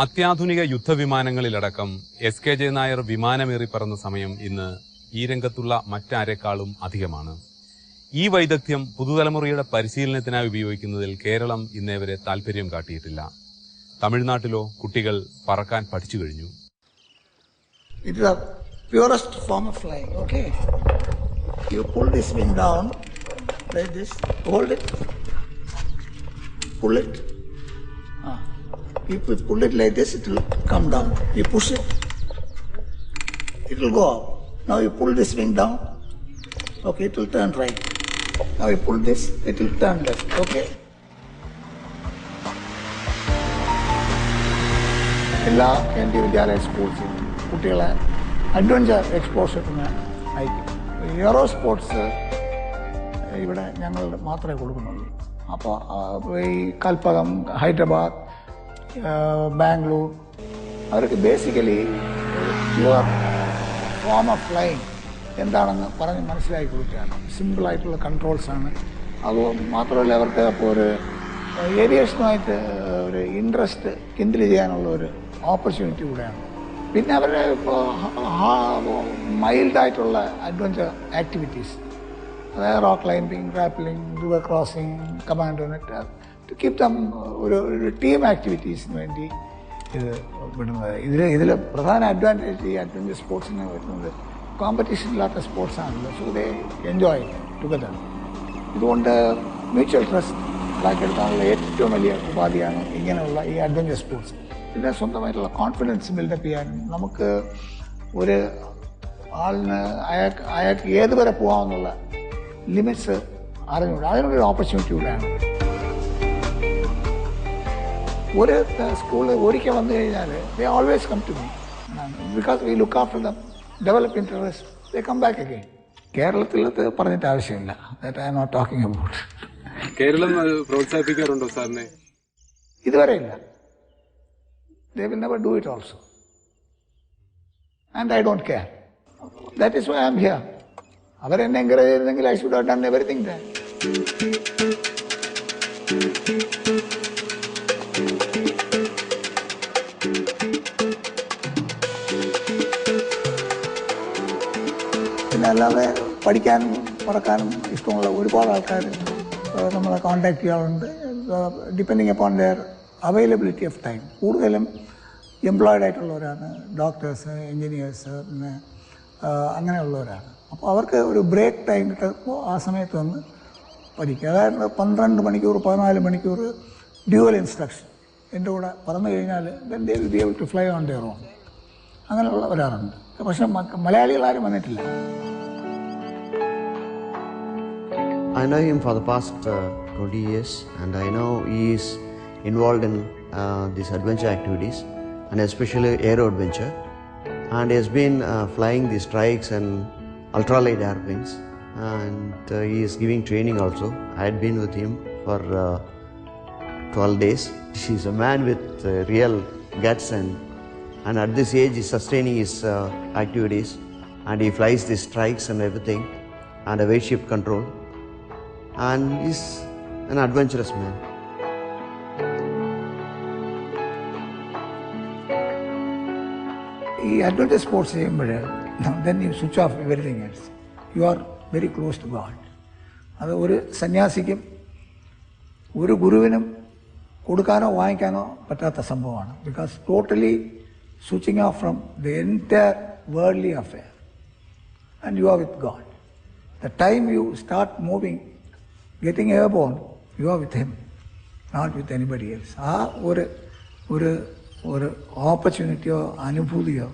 അത്യാധുനിക യുദ്ധവിമാനങ്ങളിലടക്കം SKJ നായർ വിമാനമേറി പറന്ന സമയം ഇന്ന് ഈ രംഗത്തുള്ള മറ്റാരെക്കാളും അധികമാണ്. ഈ വൈദഗ്ധ്യം പുതുതലമുറയുടെ പരിശീലനത്തിനായി ഉപയോഗിക്കുന്നതിൽ കേരളം ഇന്നേവരെ താൽപര്യം കാട്ടിയിട്ടില്ല. തമിഴ്നാട്ടിലോ കുട്ടികൾ പറക്കാൻ പഠിച്ചു കഴിഞ്ഞു. It is the purest form of flying, okay? You pull this wing down like this, hold it, pull it. If you pull it like this, it will come down. You push it, it will go up. Now you pull this wing down, okay, it will turn right. Now you pull this, it will turn left, okay? എല്ലാ കേന്ദ്രീയ വിദ്യാലയ സ്കൂൾസും കുട്ടികളെ adventure എക്സ്പോഷറിന് അയക്കും. Aero sports ഇവിടെ ഞങ്ങൾ മാത്രമേ കൊടുക്കുന്നുള്ളൂ. അപ്പോൾ ഈ കൽപ്പകം, ഹൈദരാബാദ്, ബാംഗ്ലൂർ അവർക്ക് basically pure form of flying എന്താണെന്ന് പറഞ്ഞ് മനസ്സിലാക്കി കൊടുക്കുകയാണ്. സിമ്പിളായിട്ടുള്ള കൺട്രോൾസാണ്. അത് മാത്രമല്ല അവർക്ക് അപ്പോൾ ഒരു ഏവിയേഷനുമായിട്ട് ഒരു ഇൻട്രസ്റ്റ് കിൻഡിൽ ചെയ്യാനുള്ള ഒരു ഓപ്പർച്യൂണിറ്റി കൂടെയാണ്. പിന്നെ അവരുടെ ഇപ്പോൾ മൈൽഡായിട്ടുള്ള അഡ്വഞ്ചർ ആക്ടിവിറ്റീസ്, അതായത് rock climbing, rappelling, river crossing, commando net, to keep them ഒരു ടീം ആക്ടിവിറ്റീസിന് വേണ്ടി ഇത് വിടുന്നത്. ഇതിൽ പ്രധാന അഡ്വാൻറ്റേജ് ഈ അഡ്വഞ്ചർ സ്പോർട്സിന് വരുന്നത് കോമ്പറ്റീഷൻ ഇല്ലാത്ത സ്പോർട്സാണല്ലോ. So they enjoy together. ഇതുകൊണ്ട് മ്യൂച്വൽ ട്രസ്റ്റ് ഉണ്ടാക്കിയെടുക്കാനുള്ള ഏറ്റവും വലിയ ഉപാധിയാണ് ഇങ്ങനെയുള്ള ഈ അഡ്വഞ്ചർ സ്പോർട്സ്. പിന്നെ സ്വന്തമായിട്ടുള്ള കോൺഫിഡൻസ് ബിൽഡപ്പ് ചെയ്യാനും നമുക്ക് ഒരു ആളിന് അയാൾക്ക് ഏതുവരെ പോകാമെന്നുള്ള ലിമിറ്റ്സ് അറിഞ്ഞുകൂടാ. അതിനുള്ളൊരു ഓപ്പർച്യൂണിറ്റി കൂടെയാണ്. ഒരു സ്കൂളിൽ ഒരിക്കൽ വന്നു കഴിഞ്ഞാൽ they always come to me because we look after them, develop interest, they come back again. കേരളത്തിലത് പറഞ്ഞിട്ട് ആവശ്യമില്ല. That I am not talking about. Keralam പ്രോത്സാഹിപ്പിക്കാറുണ്ടോ സാറിനെ? ഇതുവരെ ഇല്ല. They will never do it also. And I don't care. That is why I am here. അവർ എന്നെ encourage ചെയ്തിരുന്നെങ്കിൽ I should have done everything there. പിന്നെ അല്ലാതെ പഠിക്കാനും പറക്കാനും ഇഷ്ടമുള്ള ഒരുപാട് ആൾക്കാർ നമ്മളെ കോൺടാക്ട് ചെയ്യാറുണ്ട്. Depending upon their availability of time. കൂടുതലും എംപ്ലോയിഡ് ആയിട്ടുള്ളവരാണ്, ഡോക്ടേഴ്സ്, എൻജിനീയേഴ്സ്, പിന്നെ അങ്ങനെയുള്ളവരാണ്. അപ്പോൾ അവർക്ക് ഒരു ബ്രേക്ക് ടൈം കിട്ടുമ്പോൾ ആ സമയത്ത് വന്ന് പഠിക്കുക. അതായത് 12 മണിക്കൂർ 14 മണിക്കൂർ ഡ്യുവൽ ഇൻസ്ട്രക്ഷൻ എൻ്റെ കൂടെ പറന്നു കഴിഞ്ഞാൽ then they will be able to fly on their own. അങ്ങനെയുള്ള ഒരാളുണ്ട്. പക്ഷെ മലയാളികളാരും വന്നിട്ടില്ല. I know him for the past 20 years and I know he is involved in these adventure activities and especially aero adventure, and he has been flying these strikes and ultralight airplanes, and he is giving training also. I had been with him for 12 days. He is a man with real guts and at this age he is sustaining his activities, and he flies these strikes and everything and a weight shift control, and he is an adventurous man. ഈ adventure sports ചെയ്യുമ്പോൾ then you switch off everything else. You are very close to God. അത് ഒരു സന്യാസിക്കും ഒരു ഗുരുവിനും കൊടുക്കാനോ വാങ്ങിക്കാനോ പറ്റാത്ത സംഭവമാണ്. Because totally switching off from the entire worldly affair and you are with God. The time you start moving, getting airborne, you are with him, not with anybody else. ആ ഒരു ഓപ്പർച്യൂണിറ്റിയോ അനുഭൂതിയോ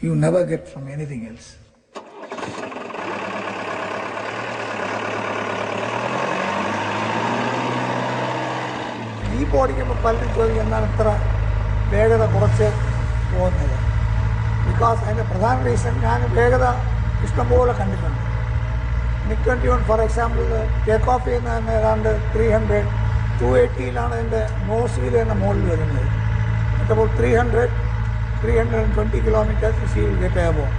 you never get from anything else. Jeep ഓടിക്കുമ്പോൾ പലരും ചോദിക്കും എന്താണ് ഇത്ര വേഗത കുറച്ച് പോകുന്നത്. ബിക്കോസ് അതിൻ്റെ പ്രധാന റീസൺ ഞാൻ വേഗത ഇഷ്ടംപോലെ കണ്ടിട്ടുണ്ട്. MiG 21 for example take off ചെയ്യുന്ന തന്നെ ഏതാണ്ട് 300, 280 എൻ്റെ നോസ് വീൽ തന്നെ മുകളിൽ വരുന്നത്. അപ്പോൾ 320 kilometres she will get airborne.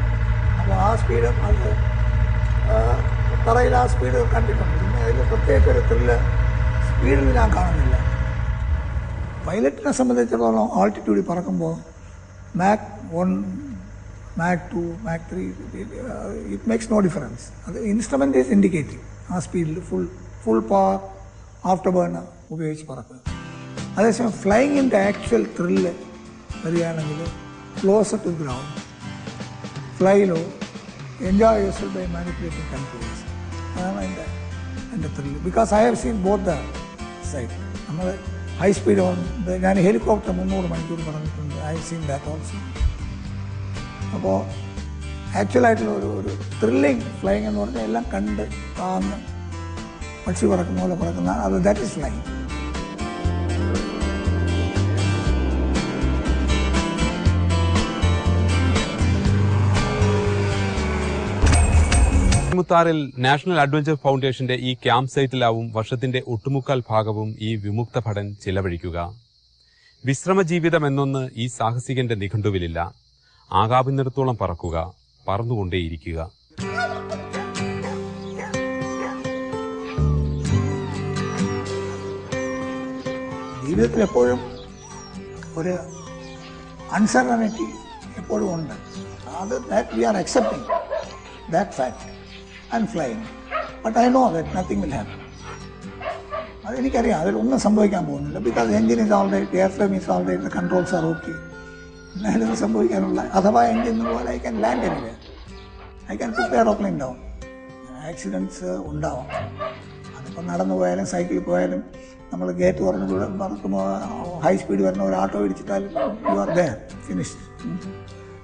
അപ്പോൾ ആ സ്പീഡും അത് തറയിൽ ആ സ്പീഡ് കണ്ടിട്ടുണ്ട്. പിന്നെ അതിൽ പ്രത്യേക ഒരു ത്രില്ല് സ്പീഡിൽ ഞാൻ കാണുന്നില്ല. പൈലറ്റിനെ സംബന്ധിച്ചിടത്തോളം ആൾട്ടിറ്റ്യൂഡിൽ പറക്കുമ്പോൾ mach 1, mach 2, mach 3 it makes no difference. അത് ഇൻസ്ട്രുമെൻ്റ് ഈസ് ഇൻഡിക്കേറ്റിംഗ് ആ സ്പീഡിൽ ഫുൾ പവർ ആഫ്റ്റർ ബേണർ ഉപയോഗിച്ച് പറക്കുക. അതേസമയം ഫ്ലൈയിങ്ങിൻ്റെ ആക്ച്വൽ ത്രില്ല് വരികയാണെങ്കിൽ closer to ground, fly low, enjoy yourself by manipulating controls. അതാണ് എൻ്റെ thrill. Because I have seen both the side. നമ്മൾ ഹൈ സ്പീഡ് ഞാൻ ഹെലികോപ്റ്റർ 300 മണിക്കൂർ പറഞ്ഞിട്ടുണ്ട്. I have seen that also. അപ്പോൾ ആക്ച്വലായിട്ടുള്ള ഒരു ത്രില്ലിങ് ഫ്ലൈയിങ് എന്ന് പറഞ്ഞാൽ എല്ലാം കണ്ട് കാണുന്ന പക്ഷി പറക്കുന്ന പോലെ പറക്കുന്ന അത് ദാറ്റ് ഈസ് ഫ്ലൈയിങ്. മുത്താറിൽ നാഷണൽ അഡ്വഞ്ചർ ഫൗണ്ടേഷന്റെ ഈ ക്യാമ്പ് സൈറ്റിലാവും വർഷത്തിന്റെ ഒട്ടുമുക്കാൽ ഭാഗവും ഈ വിമുക്ത ഭടൻ ചിലവഴിക്കുക. വിശ്രമ ജീവിതം എന്നൊന്ന് ഈ സാഹസികന്റെ നിഘണ്ടുവിലില്ല. ആകാവുന്നിടത്തോളം പറക്കുക, പറന്നുകൊണ്ടേയിരിക്കുക. ജീവിതത്തിൽ എപ്പോഴും ഒരു അൺസർട്ടനിറ്റി എപ്പോഴും ഉണ്ട്. അത് that we are accepting that fact and flying. But I know that nothing will happen. അതെനിക്കറിയാം, അതിലൊന്നും സംഭവിക്കാൻ പോകുന്നില്ല. Because engine is all right, air frame is all right, controls are okay. എന്നാലും സംഭവിക്കാനുള്ള അഥവാ എൻജിൻ പോലെ I can land anywhere, I can put aeroplane down. Accidents ഉണ്ടാവാം. അതിപ്പോൾ നടന്നു പോയാലും സൈക്കിളിൽ പോയാലും നമ്മൾ ഗേറ്റ് തുറന്ന് പറക്കുമ്പോൾ ഹൈ സ്പീഡ് വരുന്ന ഒരു ഓട്ടോ ഇടിച്ചിട്ടാൽ യു ആർ ദെയർ, ഫിനിഷ്ഡ്.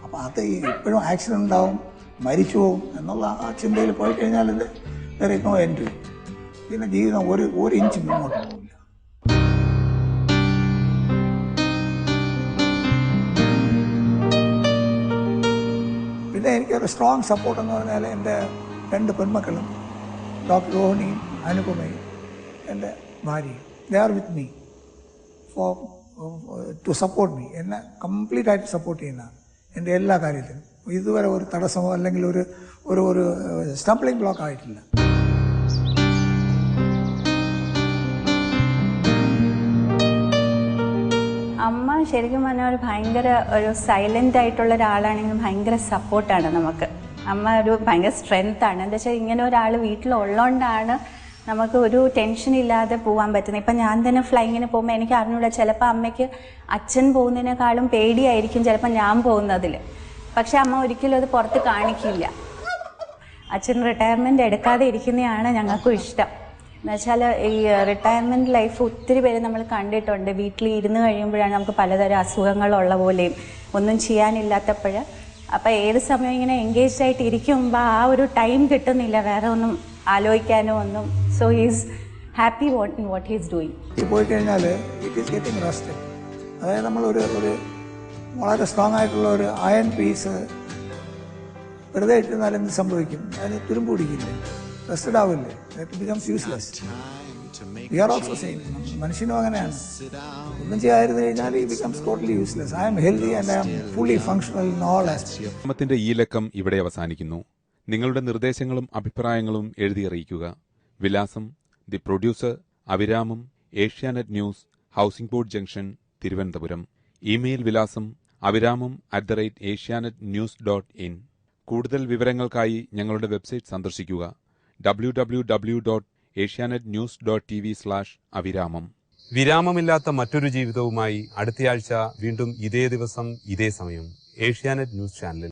അപ്പോൾ അത് ഇപ്പോഴും ആക്സിഡൻ്റ് ഉണ്ടാവും, മരിച്ചു പോകും എന്നുള്ള ആ ചിന്തയിൽ പോയി കഴിഞ്ഞാൽ വേറെ നോ എൻഡ്. പിന്നെ ജീവിതം ഒരു ഇഞ്ച് മുന്നോട്ട് പോകില്ല. പിന്നെ എനിക്കൊരു സ്ട്രോങ് സപ്പോർട്ട് എന്ന് പറഞ്ഞാൽ എൻ്റെ 2 പെൺമക്കളും ഡോക്ടർ രോഹിണിയും അനുപമയും എൻ്റെ ഭാര്യയും. They are with me to support me. എന്നെ കംപ്ലീറ്റ് ആയിട്ട് സപ്പോർട്ട് ചെയ്യുന്ന എൻ്റെ എല്ലാ കാര്യത്തിലും. ഇതുവരെ ഒരു തടസ്സമോ അല്ലെങ്കിൽ ഒരു സ്റ്റംബ്ലിംഗ് ബ്ലോക്ക് ആയിട്ടില്ല. അമ്മ ശരിക്കും പറഞ്ഞാൽ ഭയങ്കര ഒരു സൈലൻ്റ് ആയിട്ടുള്ള ഒരാളാണെങ്കിലും ഭയങ്കര സപ്പോർട്ടാണ് നമുക്ക്. അമ്മ ഒരു ഭയങ്കര സ്ട്രെങ്ത്താണ്. എന്താ വെച്ചാൽ ഇങ്ങനെ ഒരാൾ വീട്ടിലുള്ളതുകൊണ്ടാണ് നമുക്ക് ഒരു ടെൻഷൻ ഇല്ലാതെ പോകാൻ പറ്റുന്നത്. ഇപ്പം ഞാൻ തന്നെ ഫ്ലൈങ്ങിന് പോകുമ്പോൾ എനിക്ക് അറിഞ്ഞൂടാ, ചിലപ്പോൾ അമ്മയ്ക്ക് അച്ഛൻ പോകുന്നതിനേക്കാളും പേടിയായിരിക്കും ചിലപ്പോൾ ഞാൻ പോകുന്നതിൽ. പക്ഷെ അമ്മ ഒരിക്കലും അത് പുറത്ത് കാണിക്കില്ല. അച്ഛൻ റിട്ടയർമെൻറ്റ് എടുക്കാതെ ഇരിക്കുന്നതാണ് ഞങ്ങൾക്കും ഇഷ്ടം. എന്നുവെച്ചാൽ ഈ റിട്ടയർമെൻറ്റ് ലൈഫ് ഒത്തിരി പേര് നമ്മൾ കണ്ടിട്ടുണ്ട്. വീട്ടിൽ ഇരുന്ന് കഴിയുമ്പോഴാണ് നമുക്ക് പലതരം അസുഖങ്ങളുള്ള പോലെയും ഒന്നും ചെയ്യാനില്ലാത്തപ്പോൾ. അപ്പോൾ ഏത് സമയം ഇങ്ങനെ എൻഗേജ്ഡ് ആയിട്ട് ഇരിക്കുമ്പോൾ ആ ഒരു ടൈം കിട്ടുന്നില്ല വേറെ ഒന്നും ആലോചിക്കാനോ ഒന്നും. So he's happy what he's doing. പോയി കഴിഞ്ഞാൽ ഇറ്റ് ഈസ് ഗെറ്റിംഗ് റെസ്റ്റ്. അതായത് നമ്മളൊരു വളരെ സ്ട്രോങ് ആയിട്ടുള്ള ഒരു അയൺ പീസ് വെറുതെ ഇട്ടിരുന്നാൽ എന്ത് സംഭവിക്കും? അതിന് തുരുമ്പ് പിടിക്കില്ലേ, റെസ്റ്റഡ് ആവില്ലേ, it becomes useless. We are also same. മനുഷ്യനും അങ്ങനെയാണ്. ഒന്നും ചെയ്യാതിരുന്നു കഴിഞ്ഞാൽ ഈ becomes totally useless. I am healthy and I am fully functional in all aspects. ത്തിന്റെ ഈ ലക്കം ഇവിടെ അവസാനിക്കുന്നു. നിങ്ങളുടെ നിർദ്ദേശങ്ങളും അഭിപ്രായങ്ങളും എഴുതി അറിയിക്കുക. വിലാസം: the producer, Aviramam, Asianet news, housing board junction, Thiruvananthapuram. Email വിലാസം aviraam@asianetnews.in. കൂടുതൽ വിവരങ്ങൾക്കായി ഞങ്ങളുടെ വെബ്സൈറ്റ് സന്ദർശിക്കുക www.asianetnews.tv/aviramam. വിരാമമില്ലാത്ത മറ്റൊരു ജീവിതവുമായി അടുത്തയാഴ്ച വീണ്ടും ഇതേ ദിവസം ഇതേ സമയം ഏഷ്യാനെറ്റ് ന്യൂസ് ചാനലിൽ.